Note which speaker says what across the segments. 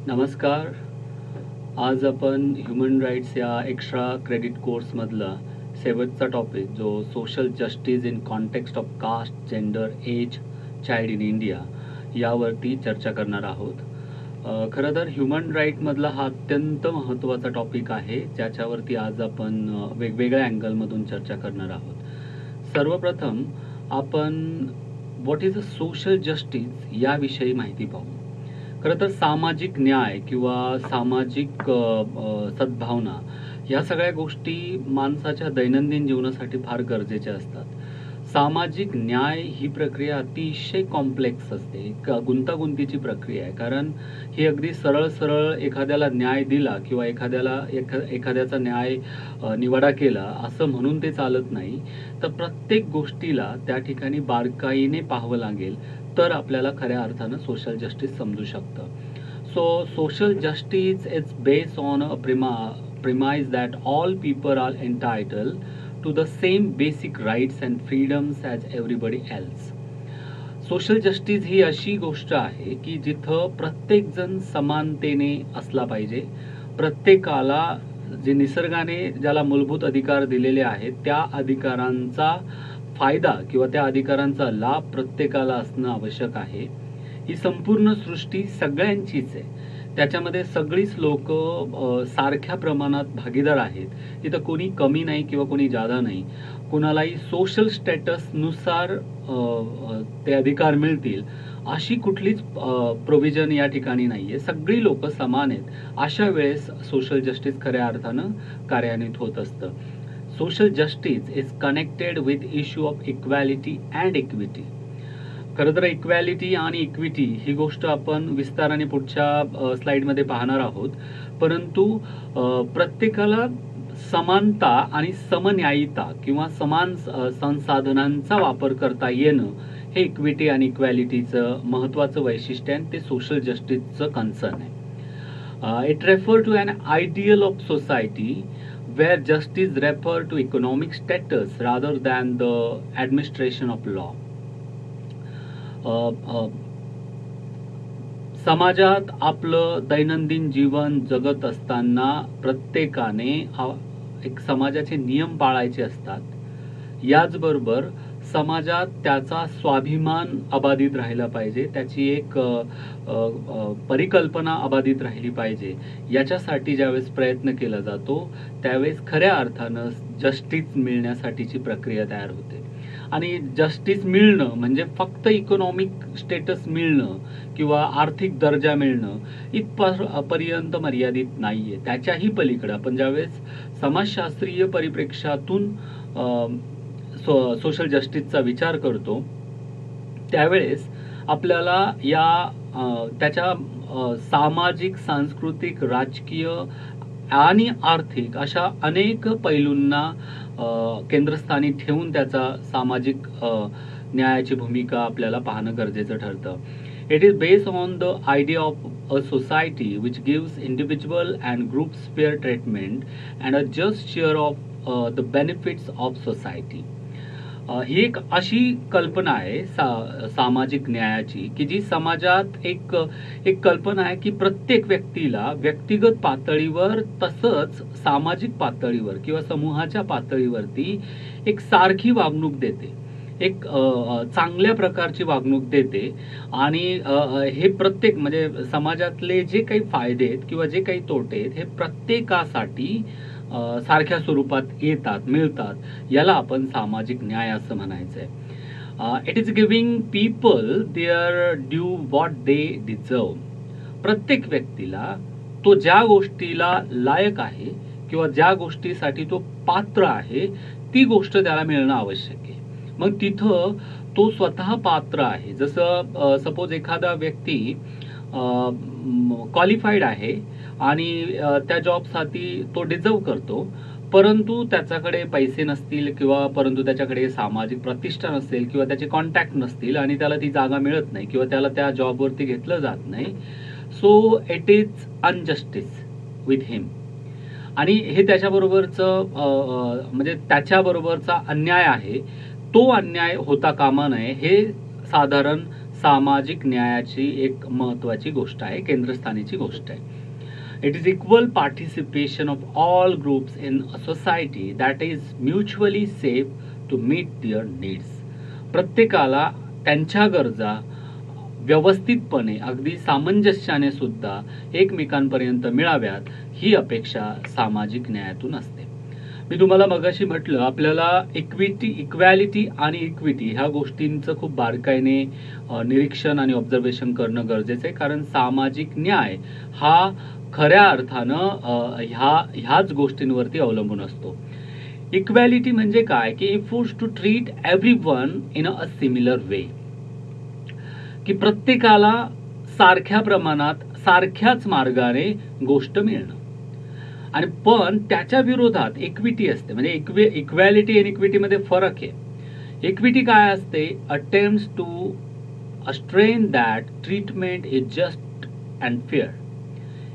Speaker 1: नमस्कार. आज आपण ह्युमन राईट्स या एक्स्ट्रा क्रेडिट कोर्समधला शेवटचा टॉपिक जो social justice in context of caste, gender, age, child in India यावरती चर्चा करणार आहोत. खरं तर ह्युमन राईटमधला हा अत्यंत महत्त्वाचा टॉपिक आहे, ज्याच्यावरती आज आपण वेगवेगळ्या अँगलमधून चर्चा करणार आहोत. सर्वप्रथम आपण what is a social justice याविषयी माहिती पाहू. खरं तर सामाजिक न्याय किंवा सामाजिक सद्भावना ह्या सगळ्या गोष्टी माणसाच्या दैनंदिन जीवनासाठी फार गरजेच्या असतात. सामाजिक न्याय ही प्रक्रिया अतिशय कॉम्प्लेक्स असते, गुंतागुंतीची प्रक्रिया आहे. कारण ही अगदी सरळ सरळ एखाद्याला न्याय दिला किंवा एखाद्याचा न्याय निवाडा केला असं म्हणून ते चालत नाही. तर प्रत्येक गोष्टीला त्या ठिकाणी बारकाईने पाहावं लागेल, तर आपल्याला खऱ्या अर्थानं सोशल जस्टिस समजू शकतं. So social justice is based on a premise that all people are entitled to the same basic rights and freedoms as everybody else. Social justice ही अशी गोष्ट आहे की जिथं प्रत्येकजण समानतेने असला पाहिजे. प्रत्येकाला जे निसर्गाने ज्याला मूलभूत अधिकार दिलेले आहेत त्या अधिकारांचा फायदा किंवा त्या अधिकारांचा लाभ प्रत्येकाला असणं आवश्यक आहे. ही संपूर्ण सृष्टी सगळ्यांचीच आहे. त्याच्यामध्ये सगळीच लोक सारख्या प्रमाणात भागीदार आहेत. तिथं कोणी कमी नाही किंवा कोणी जादा नाही. कोणालाही सोशल स्टेटसनुसार ते अधिकार मिळतील अशी कुठलीच प्रोव्हिजन या ठिकाणी नाही आहे. सगळी लोक समान आहेत. अशा वेळेस सोशल जस्टिस खऱ्या अर्थानं कार्यान्वित होत असतं. Social justice is connected with issue of equality and equity. खरं तर इक्वॅलिटी आणि इक्विटी ही गोष्ट आपण विस्ताराने पुढच्या स्लाइडमध्ये पाहणार आहोत. परंतु प्रत्येकाला समानता आणि समन्यायिता किंवा समान संसाधनांचा वापर करता येणं हे इक्विटी आणि इक्वॅलिटीचं महत्त्वाचं वैशिष्ट्य आहे. ते सोशल जस्टिसचं कन्सर्न आहे. It refer to an ideal of society where justice refer to economic status rather than the administration of law. समाजात आपलं दैनंदिन जीवन जगत असताना प्रत्येकाने एक समाजाचे नियम पाळायचे असतात. याचबरोबर समाजात त्याचा स्वाभिमान अबाधित राहिला पाहिजे, त्याची एक परिकल्पना अबाधित राहिली पाहिजे. याच्यासाठी ज्यावेळेस प्रयत्न केला जातो त्यावेळेस खऱ्या अर्थानं जस्टिस मिळण्यासाठीची प्रक्रिया तयार होते. आणि जस्टिस मिळणं म्हणजे फक्त इकॉनॉमिक स्टेटस मिळणं किंवा आर्थिक दर्जा मिळणं इथपर्यंत मर्यादित नाहीये. त्याच्याही पलीकडे आपण ज्यावेळेस समाजशास्त्रीय परिप्रेक्ष्यातून सोशल जस्टिसचा विचार करतो त्यावेळेस आपल्याला त्याच्या सामाजिक, सांस्कृतिक, राजकीय आणि आर्थिक अशा अनेक पैलूंना केंद्रस्थानी ठेवून त्याचा सामाजिक न्यायाची भूमिका आपल्याला पाहणं गरजेचं ठरतं. It is based on the idea of a society which gives individual and groups fair treatment and a just share of the benefits of society. ही एक अशी कल्पना आहे सामाजिक न्यायाची की जी समाजात एक कल्पना आहे की प्रत्येक व्यक्तीला व्यक्तिगत पातळीवर तसंच सामाजिक पातळीवर किंवा समूहाच्या पातळीवरती एक सारखी वागणूक देते, एक चांगल्या प्रकारची वागणूक देते. आणि हे प्रत्येक म्हणजे समाजातले जे काही फायदे आहेत किंवा जे काही तोटे आहेत हे प्रत्येकासाठी सारख्या स्वरूपात येतात, मिळतात. याला आपण सामाजिक न्याय असं म्हणायचंय. It is giving people their due what they deserve. प्रत्येक व्यक्तीला तो ज्या गोष्टीला लायक आहे किंवा ज्या गोष्टीसाठी तो पात्र आहे ती गोष्ट त्याला मिळणं आवश्यक आहे. मग तिथं तो स्वतः पात्र आहे. जसं सपोज एखादा व्यक्ती क्वालिफाईड आहे आणि त्या जॉबसाठी तो डिझर्व करतो, परंतु त्याच्याकडे पैसे नसतील किंवा परंतु त्याच्याकडे सामाजिक प्रतिष्ठा नसेल किंवा त्याचे कॉन्टॅक्ट नसतील आणि त्याला ती जागा मिळत नाही किंवा त्याला त्या जॉबवरती घेतलं जात नाही. So it is injustice with him. आणि हे त्याच्याबरोबरचं म्हणजे त्याच्याबरोबरचा अन्याय आहे. तो अन्याय होता कामा नये हे साधारण सामाजिक न्यायाची एक महत्त्वाची गोष्ट आहे, केंद्रस्थानीची गोष्ट आहे. It is equal participation of all groups in a society that is mutually safe to meet their needs. प्रत्येकाला त्यांच्या गरजा व्यवस्थितपणे अगदी सामंजस्याने सुद्धा एकमेकांपर्यंत मिळाव्यात ही अपेक्षा सामाजिक न्यायातून असते. मी तुम्हाला मगाशी म्हटलं, आपल्याला इक्वॅलिटी आणि इक्विटी ह्या गोष्टींचं खूप बारकाईने निरीक्षण आणि ऑब्झर्वेशन करणं गरजेचं आहे, कारण सामाजिक न्याय हा खऱ्या अर्थानं ह्याच गोष्टींवरती अवलंबून असतो. इक्वॅलिटी म्हणजे काय की efforts to treat everyone in a similar way, की प्रत्येकाला सारख्या प्रमाणात सारख्याच मार्गाने गोष्ट मिळणं. आणि पण त्याच्या विरोधात इक्विटी असते. म्हणजे इक्वॅलिटी आणि इक्विटीमध्ये फरक आहे. इक्विटी काय असते? अटेम्प्ट्स टू अस्ट्रेन that treatment is just and fair.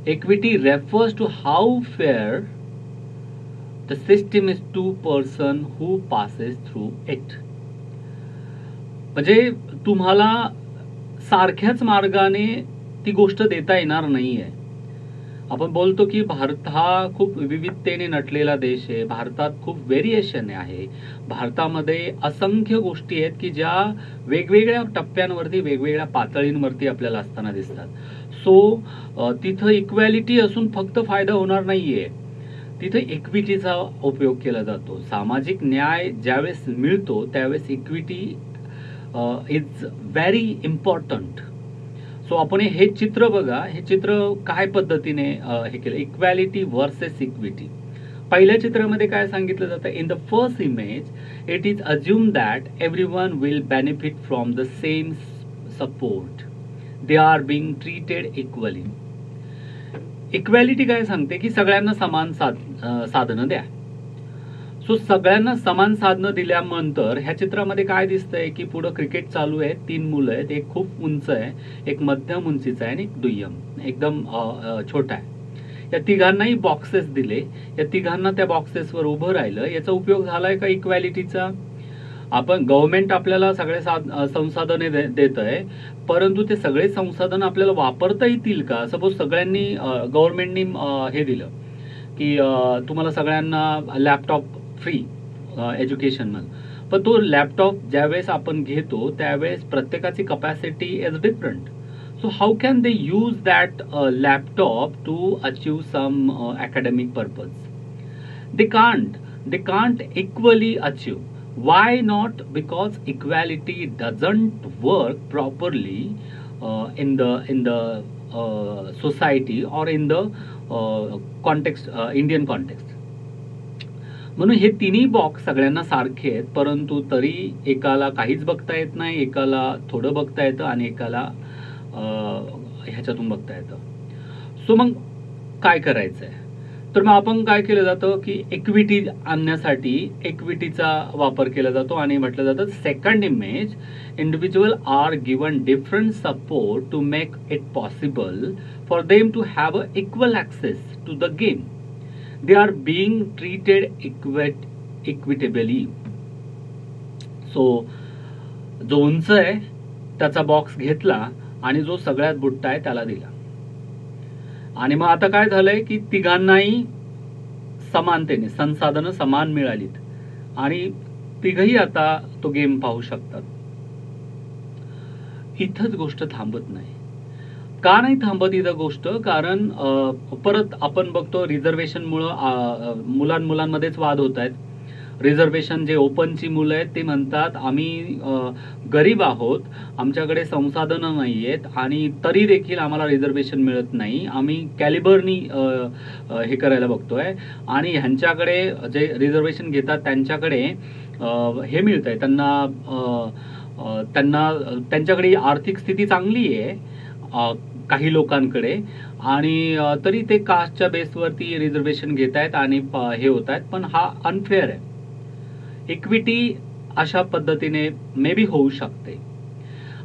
Speaker 1: Equity refers to how fair the system is to person who passes through it. म्हणजे तुम्हाला सारख्याच मार्गाने ती गोष्ट देता येणार नाहीये. आपण बोलतो की भारत हा खूप विविधतेने नटलेला देश आहे. भारतात खूप व्हेरिएशन आहे. भारतामध्ये असंख्य गोष्टी आहेत की ज्या वेगवेगळ्या टप्प्यांवरती, वेगवेगळ्या पातळींवरती आपल्याला असताना दिसतात. सो तिथं इक्वॅलिटी असून फक्त फायदा होणार नाहीये, तिथं इक्विटीचा उपयोग केला जातो. सामाजिक न्याय ज्यावेळेस मिळतो त्यावेळेस equity is very important. So आपण हे चित्र बघा, हे चित्र काय पद्धतीने हे केलं, इक्वॅलिटी वर्सेस इक्विटी. पहिल्या चित्रामध्ये काय सांगितलं जातं? In the first image it is assume that everyone will benefit from the same support, they are being treated equally. Equality काय सांगते की सगळ्यांना समान साधनं द्या. सो सगळ्यांना समान साधनं दिल्यानंतर ह्या चित्रामध्ये काय दिसतंय की पुढं क्रिकेट चालू आहे. 3 मुलं आहेत, एक खूप उंच आहे, एक मध्यम उंचीचा आहे आणि एक दुय्यम एकदम छोटा आहे. या तिघांनाही बॉक्सेस दिले, या तिघांना त्या बॉक्सेसवर उभं राहिलं. याचा उपयोग झालाय का इक्वॅलिटीचा? आपण गव्हर्नमेंट आपल्याला सगळे संसाधने देत आहे, परंतु ते सगळे संसाधन आपल्याला वापरता येतील का? सपोज सगळ्यांनी गव्हर्नमेंटनी हे दिलं की तुम्हाला सगळ्यांना लॅपटॉप फ्री एज्युकेशनमध्ये, पण तो लॅपटॉप ज्यावेळेस आपण घेतो त्यावेळेस प्रत्येकाची capacity is different. So how can they use that laptop to achieve some academic purpose? They can't equally achieve. Why not? Because equality doesn't work properly in the society or in the context, Indian context. म्हणून हे तिन्ही box सगळ्यांना सारखे आहेत, परंतु तरी एकाला काहीच बघता येत नाही, एकाला थोडं बघता येतं आणि एकाला ह्याच्यातून बघता येतं. सो मग काय करायचंय? तर मग आपण काय केलं जातं की इक्विटी आणण्यासाठी इक्विटीचा वापर केला जातो आणि म्हटलं जातं second image individual are given different support to make it possible for them to have a equal access to the game. They are being treated equitably. So जो उंच आहे त्याचा बॉक्स घेतला आणि जो सगळ्यात बुट्टा आहे त्याला दिला. आणि मग आता काय झालंय की तिघांनाही समानतेने संसाधनं समान मिळालीत आणि तिघही आता तो गेम पाहू शकतात. इथंच गोष्ट थांबत नाही. का नाही थांबत इथं गोष्ट? कारण परत आपण बघतो रिझर्वेशनमुळं मुलांमध्येच वाद होत आहेत. रिझर्वेशन जे ओपनची मुलं आहेत ते म्हणतात आम्ही गरीब आहोत, आमच्याकडे संसाधनं नाही आहेत आणि तरी देखील आम्हाला रिझर्वेशन मिळत नाही, आम्ही कॅलिबरनी हे करायला बघतोय आणि ह्यांच्याकडे जे रिझर्वेशन घेतात त्यांच्याकडे हे मिळत आहे, त्यांच्याकडे आर्थिक स्थिती चांगली आहे काही लोकांकडे आणि तरी ते कास्टच्या बेसवरती रिझर्वेशन घेत आहेत आणि हे होत आहेत, पण हा अनफेअर आहे. इक्विटी अशा पद्धतीने मे बी होऊ शकते.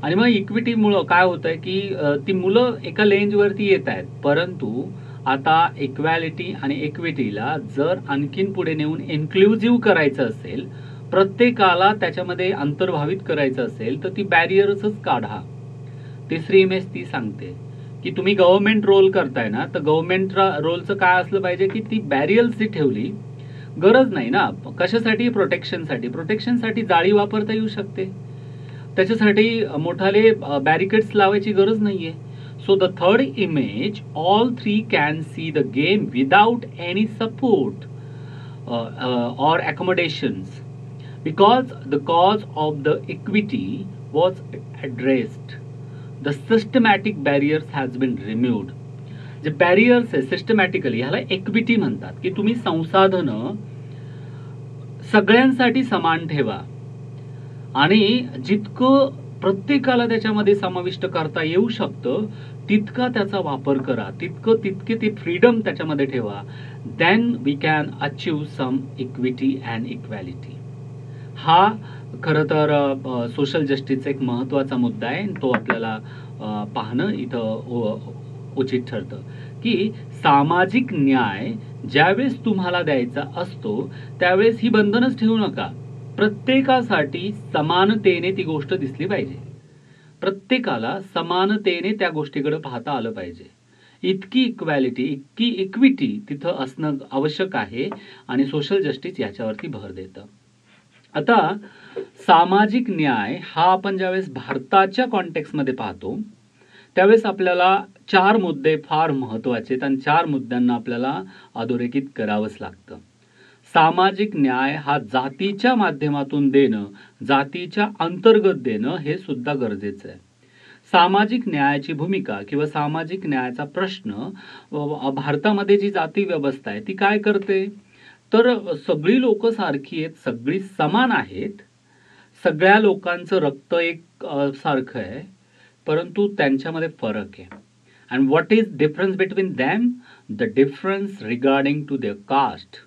Speaker 1: आणि मग इक्विटीमुळं काय होतंय की ती मुलं एका लेंजवरती येत आहेत, परंतु आता इक्वॅलिटी आणि इक्विटीला जर आणखीन पुढे नेऊन इन्क्लुझिव्ह करायचं असेल, प्रत्येकाला त्याच्यामध्ये अंतर्भावित करायचं असेल तर ती बॅरियर्सच काढा. तिसरी इमेज ती सांगते की तुम्ही गव्हर्नमेंट रोल करताय ना, तर गव्हर्नमेंट रोलचं काय असलं पाहिजे की ती बॅरियर्स जी ठेवली, गरज नाही ना कशासाठी, प्रोटेक्शनसाठी जाळी वापरता येऊ शकते, त्याच्यासाठी मोठाले बॅरिकेड्स लावायची गरज नाहीये. So the third image, all three can see the game without any support or accommodations because the cause of the equity was addressed. The systematic barriers has been removed. जे बॅरियर्स आहे systematically, ह्याला equity म्हणतात, की तुम्ही संसाधनं सगळ्यांसाठी समान ठेवा आणि जितकं प्रत्येकाला त्याच्यामध्ये समाविष्ट करता येऊ शकतं तितका त्याचा वापर करा, तितके ती फ्रीडम त्याच्यामध्ये ठेवा. Then we can achieve some equity and equality. हा खरं तर सोशल जस्टिसचा एक महत्त्वाचा मुद्दा आहे. तो आपल्याला पाहणं इथं उचित ठरतं की सामाजिक न्याय ज्यावेळेस तुम्हाला द्यायचा असतो त्यावेळेस ही बंधनच ठेवू नका. प्रत्येकासाठी समानतेने ती गोष्ट दिसली पाहिजे, प्रत्येकाला समानतेने त्या गोष्टीकडे पाहता आलं पाहिजे. इतकी इक्वॅलिटी, इतकी इक्विटी तिथं असणं आवश्यक आहे आणि सोशल जस्टिस याच्यावरती भर देतं. आता सामाजिक न्याय हा आपण ज्यावेळेस भारताच्या कॉन्टेक्स्टमध्ये पाहतो त्यावेळेस आपल्याला 4 मुद्दे फार महत्त्वाचे आहेत आणि 4 मुद्द्यांना आपल्याला अधोरेखित करावंच लागतं. सामाजिक न्याय हा जातीच्या माध्यमातून देणं, जातीच्या अंतर्गत देणं हे सुद्धा गरजेचं आहे. सामाजिक न्यायाची भूमिका किंवा सामाजिक न्यायाचा प्रश्न भारतामध्ये जी जाती व्यवस्था आहे ती काय करते, तर सगळी लोक सारखी आहेत, सगळी समान आहेत, सगळ्या लोकांचं रक्त एक सारखं आहे, परंतु त्यांच्यामध्ये फरक आहे. And what is difference between them? The difference regarding to their caste.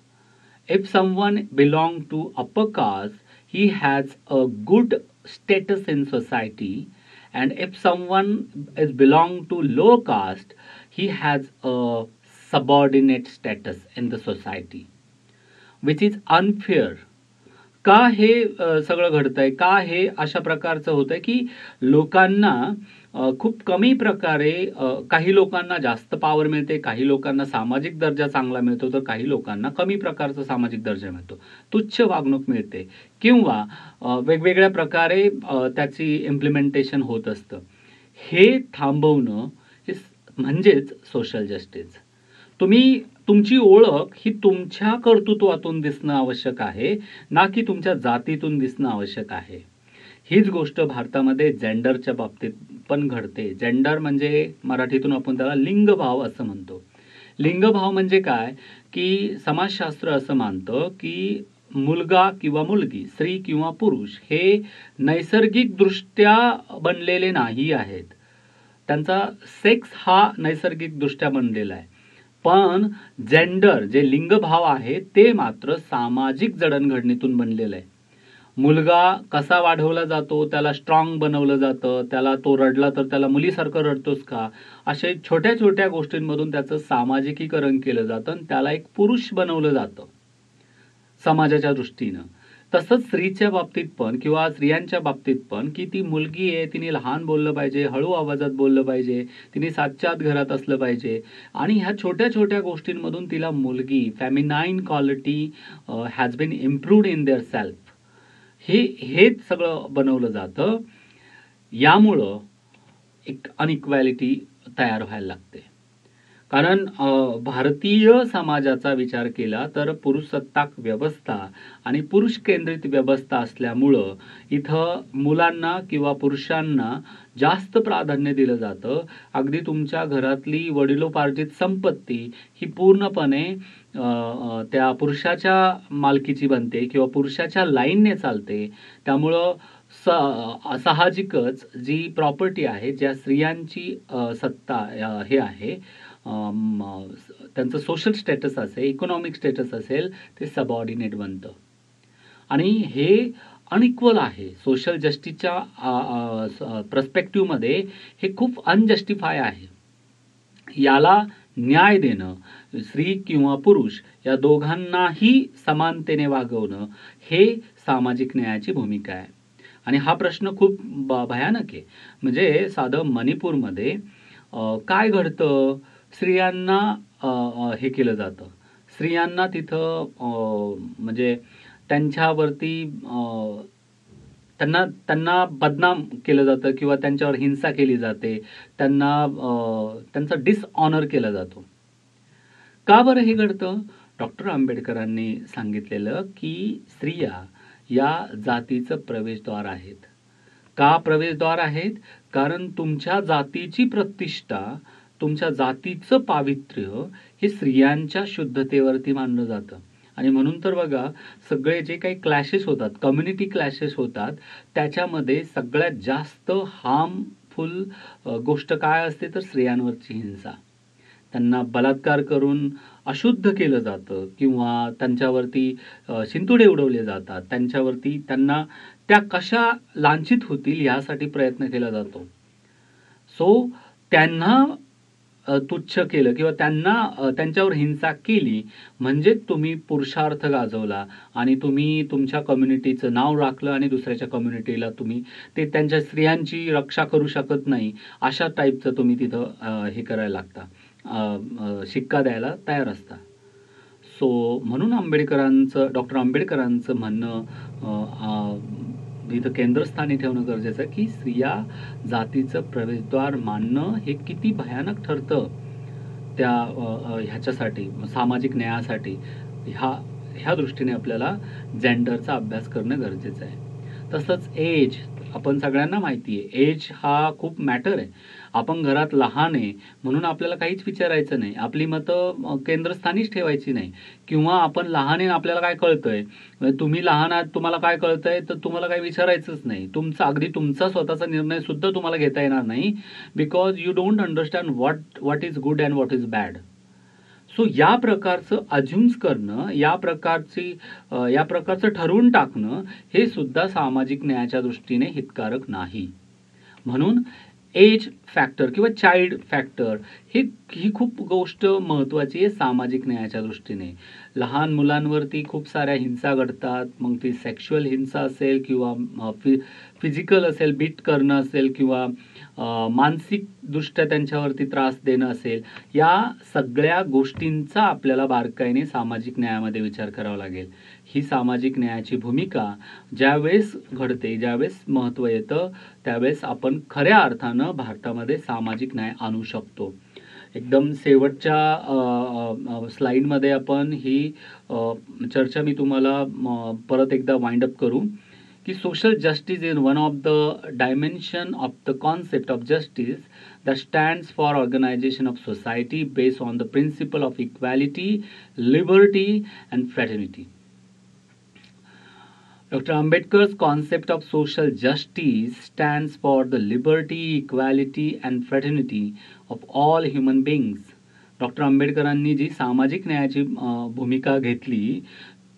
Speaker 1: If someone belong to upper caste, he has a good status in society, and if someone is belong to low caste, he has a subordinate status in the society, which is unfair. का हे सगळं घडतंय, का हे अशा प्रकारचं होतंय की लोकांना खूप कमी प्रकारे, काही लोकांना जास्त पॉवर मिळते, काही लोकांना सामाजिक दर्जा चांगला मिळतो, तर काही लोकांना कमी प्रकारचा सामाजिक दर्जा मिळतो, तुच्छ वागणूक मिळते किंवा वेगवेगळ्या प्रकारे त्याची इम्प्लिमेंटेशन होत असतं. हे थांबवणं हे म्हणजेच सोशल जस्टिस. तुमची ओळख ही तुमच्या कर्तृत्वातून दिसणं आवश्यक आहे, ना की तुमच्या जातीतून दिसणं आवश्यक आहे. हीच गोष्ट भारतामध्ये जेंडरच्या बाबतीत पण घडते. जेंडर म्हणजे मराठीतून आपण त्याला लिंगभाव असं म्हणतो. लिंगभाव म्हणजे काय की समाजशास्त्र असं मानतं की मुलगा किंवा मुलगी, स्त्री किंवा पुरुष हे नैसर्गिकदृष्ट्या बनलेले नाही आहेत. त्यांचा सेक्स हा नैसर्गिकदृष्ट्या बनलेला आहे, पण जेंडर जे लिंगभाव आहे ते मात्र सामाजिक जडणघडणीतून बनलेलं आहे. मुलगा कसा वाढवला जातो, त्याला स्ट्रॉंग बनवलं जातं, त्याला तो रडला तर त्याला मुलीसारखं रडतोस का, अशा छोट्या छोट्या गोष्टींमधून त्याचं सामाजिकीकरण केलं जातं आणि त्याला एक पुरुष बनवलं जातं समाजाच्या दृष्टीनं. तसंच स्त्रीच्या बाबतीत पण किंवा स्त्रियांच्या बाबतीत पण की ती मुलगी आहे, तिने लहान बोललं पाहिजे, हळू आवाजात बोललं पाहिजे, तिने सातच्या आत घरात असलं पाहिजे आणि ह्या छोट्या छोट्या गोष्टींमधून तिला मुलगी, feminine quality has been improved in their self, हेच सगळं बनवलं जातं. यामुळं एक अनइक्वॅलिटी तयार व्हायला लागते. कारण भारतीय समाजाचा विचार केला तर पुरुषसत्ताक व्यवस्था आणि पुरुष केंद्रित व्यवस्था असल्यामुळं इथं मुलांना किंवा पुरुषांना जास्त प्राधान्य दिलं जातं. अगदी तुमच्या घरातली वडिलोपार्जित संपत्ती ही पूर्णपणे त्या पुरुषाच्या मालकीची बनते किंवा पुरुषाच्या लाईनने चालते. त्यामुळं साहजिकच जी प्रॉपर्टी आहे, ज्या स्त्रियांची सत्ता हे आहे, त्यांचं सोशल स्टेटस असेल, इकॉनॉमिक स्टेटस असेल, ते सबऑर्डिनेट बनतं आणि हे अनइक्वल आहे. सोशल जस्टिसच्या पर्स्पेक्टिव्हमध्ये हे खूप अनजस्टिफाय आहे. याला न्याय देणं, स्त्री किंवा पुरुष या दोघांनाही समानतेने वागवणं हे सामाजिक न्यायाची भूमिका आहे. आणि हा प्रश्न खूप भयानक आहे. म्हणजे साधं मणिपूरमध्ये काय घडतं? स्त्रियांना हे केलं जातं. स्त्रियांना तिथं म्हणजे त्यांच्यावरती त्यांना त्यांना बदनाम केलं जातं किंवा त्यांच्यावर हिंसा केली जाते. त्यांना त्यांचा डिसऑनर केला जातो. का बरं हे घडतं? डॉक्टर आंबेडकरांनी सांगितलेलं की स्त्रिया या जातीचं प्रवेशद्वार आहेत. का प्रवेशद्वार आहेत? कारण तुमच्या जातीची प्रतिष्ठा, तुमच्या जातीचं पावित्र्य हे स्त्रियांच्या शुद्धतेवरती मानलं जातं. आणि म्हणून तर बघा, सगळे जे काही क्लॅशेस होतात, कम्युनिटी क्लॅशेस होतात, त्याच्यामध्ये सगळ्यात जास्त हार्मफुल गोष्ट काय असते तर स्त्रियांवरची हिंसा. त्यांना बलात्कार करून अशुद्ध केलं जातं किंवा त्यांच्यावरती शिंतोडे उडवले जातात. त्यांच्यावरती त्यांना त्या कशा लांछित होतील यासाठी प्रयत्न केला जातो. सो त्यांना तुच्छ केलं किंवा त्यांना त्यांच्यावर हिंसा केली म्हणजे तुम्ही पुरुषार्थ गाजवला आणि तुम्ही तुमच्या कम्युनिटीचं नाव राखलं आणि दुसऱ्याच्या कम्युनिटीला तुम्ही ते त्यांच्या स्त्रियांची रक्षा करू शकत नाही अशा टाईपचं तुम्ही तिथं हे करायला लागता. शिक्का द्यायला तयार असता. सो म्हणून डॉक्टर आंबेडकरांचं म्हणणं इथं केंद्रस्थानी ठेवणं गरजेचं आहे की स्त्रिया जातीचं प्रवेशद्वार मानणं हे किती भयानक ठरतं त्या ह्याच्यासाठी, सामाजिक न्यायासाठी. ह्या ह्या दृष्टीने आपल्याला जेंडरचा अभ्यास करणं गरजेचं आहे. तसंच एज, आपण सगळ्यांना माहिती आहे एज हा खूप मॅटर आहे. आपण घरात लहान आहे म्हणून आपल्याला काहीच विचारायचं नाही. आपली मतं केंद्रस्थानीच ठेवायची नाही किंवा आपण लहान आहे आपल्याला काय कळतंय, म्हणजे तुम्ही लहान आहात तुम्हाला काय कळतंय तर तुम्हाला काही विचारायचंच नाही. अगदी तुमचा स्वतःचा निर्णय सुद्धा तुम्हाला घेता येणार नाही because you don't understand what is good and what is bad. So या प्रकारचं अज्युम्स करणं, या प्रकारचं ठरवून टाकणं हे सुद्धा सामाजिक न्यायाच्या दृष्टीने हितकारक नाही. म्हणून एज फॅक्टर किंवा चाइल्ड फॅक्टर ही खूप गोष्ट महत्त्वाची आहे सामाजिक न्यायाच्या दृष्टीने. लहान मुलांवरती खूप साऱ्या हिंसा घडतात. मग ती सेक्शुअल हिंसा असेल किंवा फिजिकल असेल, बीट करणं असेल किंवा मानसिकदृष्ट्या त्यांच्यावरती त्रास देणं असेल. या सगळ्या गोष्टींचा आपल्याला बारकाईने सामाजिक न्यायामध्ये विचार करावा लागेल. ही सामाजिक न्यायाची भूमिका ज्यावेळेस घडते, ज्यावेळेस महत्त्व येतं, त्यावेळेस आपण खऱ्या अर्थानं भारतामध्ये सामाजिक न्याय आणू शकतो. एकदम शेवटच्या स्लाईडमध्ये आपण ही चर्चा मी तुम्हाला परत एकदा वाइंड अप करू की social justice is one of the dimension of the concept of justice that stands for organization of society based on the principle of equality, liberty and fraternity. Dr. Ambedkar's concept of social justice stands for the liberty, equality and fraternity of all human beings. Doctor आंबेडकरांनी जी सामाजिक न्यायाची भूमिका घेतली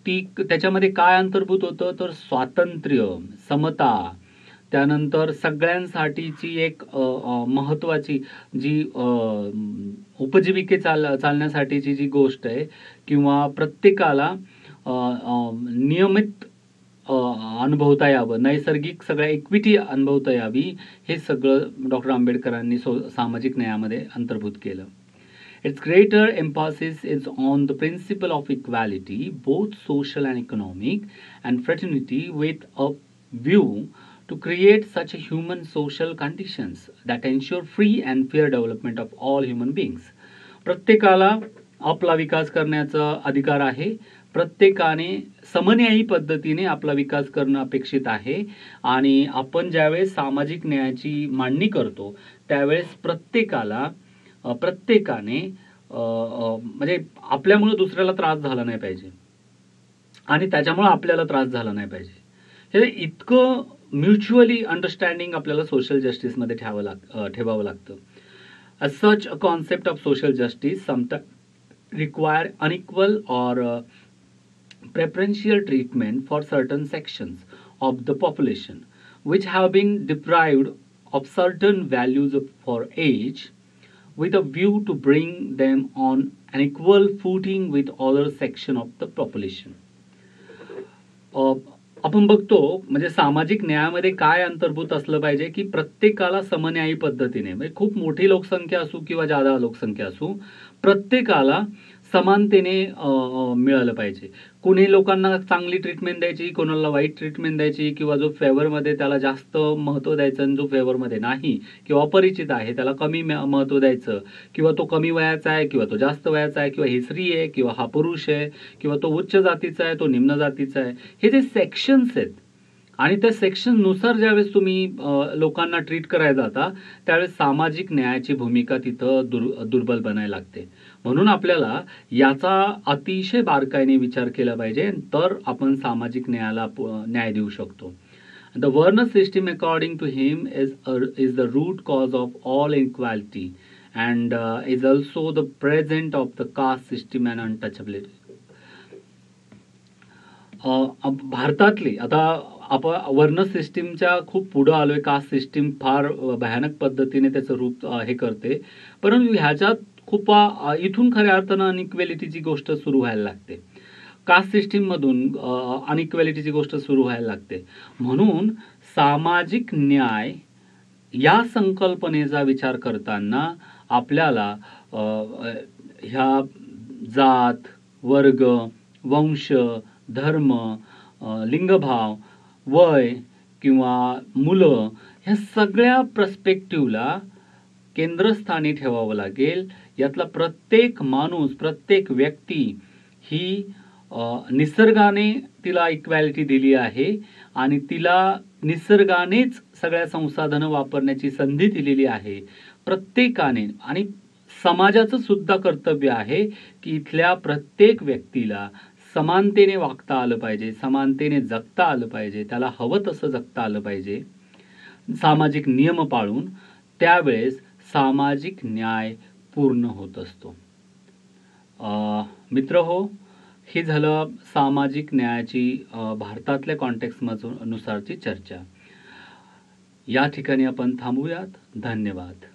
Speaker 1: ती त्याच्यामध्ये काय अंतर्भूत होतं तर स्वातंत्र्य, समता, त्यानंतर सगळ्यांसाठीची एक महत्त्वाची जी उपजीविके चालण्यासाठीची जी गोष्ट आहे किंवा प्रत्येकाला नियमित अनुभवता यावं, नैसर्गिक सगळ्या इक्विटी अनुभवता यावी, हे सगळं डॉक्टर आंबेडकरांनी सामाजिक न्यायामध्ये अंतर्भूत केलं. Its greater emphasis is on the principle of equality, both social and economic, and fraternity with a view to create such human social conditions that ensure free and fair development of all human beings. प्रत्येकाला आपला विकास करण्याचा अधिकार आहे. प्रत्येकाने समन्यायी पद्धतीने आपला विकास करणं अपेक्षित आहे आणि आपण ज्यावेळेस सामाजिक न्यायाची मांडणी करतो त्यावेळेस प्रत्येकाने म्हणजे आपल्यामुळे दुसऱ्याला त्रास झाला नाही पाहिजे आणि त्याच्यामुळे आपल्याला त्रास झाला नाही पाहिजे. हे इतकं म्युच्युअली अंडरस्टँडिंग आपल्याला सोशल जस्टिसमध्ये ठेवावं लागतं. Such a concept of social justice sometimes require unequal or preferential treatment for certain sections of the population which have been deprived of certain values for age with a view to bring them on an equal footing with other section of the population. आपण बघतो म्हणजे सामाजिक न्यायामध्ये काय अंतर्भूत असलं पाहिजे, की प्रत्येकाला समन्यायी पद्धतीने म्हणजे खूप मोठी लोकसंख्या असू किंवा जादा लोकसंख्या असू, प्रत्येकाला समानतेने मिळालं पाहिजे. कुणी लोकांना चांगली ट्रीटमेंट द्यायची, कोणाला वाईट ट्रीटमेंट द्यायची किंवा जो फेवरमध्ये त्याला जास्त महत्त्व द्यायचं आणि जो फेवरमध्ये नाही किंवा अपरिचित आहे त्याला कमी महत्त्व द्यायचं किंवा तो कमी वयाचा आहे किंवा तो जास्त वयाचा आहे किंवा ही स्त्री आहे किंवा हा पुरुष आहे किंवा तो उच्च जातीचा आहे, तो निम्न जातीचा आहे. हे जे सेक्शन्स आहेत आणि त्या सेक्शननुसार ज्यावेळेस तुम्ही लोकांना ट्रीट करायला जाता, त्यावेळेस सामाजिक न्यायाची भूमिका तिथं दुर्बल बनायला लागते. म्हणून आपल्याला याचा अतिशय बारकाईने विचार केला पाहिजे, तर आपण सामाजिक न्यायाला न्याय देऊ शकतो. The Warner system, according to him, is the root cause of all inequality and is also the present of the caste system and untouchability. भारतातली आता आपण वर्ण सिस्टीमच्या खूप पुढं आलोय. कास्ट सिस्टीम फार भयानक पद्धतीने त्याचं रूप हे करते. परंतु ह्याच्यात खूप इथून खऱ्या अर्थानं अनइक्वॅलिटीची गोष्ट सुरू व्हायला लागते. कास्ट सिस्टीममधून अनइक्वॅलिटीची गोष्ट सुरू व्हायला लागते. म्हणून सामाजिक न्याय या संकल्पनेचा विचार करताना आपल्याला ह्या जात, वर्ग, वंश, धर्म, लिंगभाव, वय किंवा मुलं ह्या सगळ्या पर्स्पेक्टिव्हला केंद्रस्थानी ठेवावं लागेल. यातला प्रत्येक माणूस, प्रत्येक व्यक्ती ही निसर्गाने तिला इक्वॅलिटी दिली आहे आणि तिला निसर्गानेच सगळ्या संसाधनं वापरण्याची संधी दिलेली आहे. प्रत्येकाने आणि समाजाचं सुद्धा कर्तव्य आहे की इथल्या प्रत्येक व्यक्तीला समानतेने वागता आलं पाहिजे, समानतेने जगता आलं पाहिजे, त्याला हवं तसं जगता आलं पाहिजे सामाजिक नियम पाळून. त्यावेळेस सामाजिक न्याय पूर्ण होत असतो. मित्रहो, हे झालं सामाजिक न्यायाची भारतातल्या कॉन्टेक्स्टनुसारची चर्चा. या ठिकाणी आपण थांबूयात. धन्यवाद.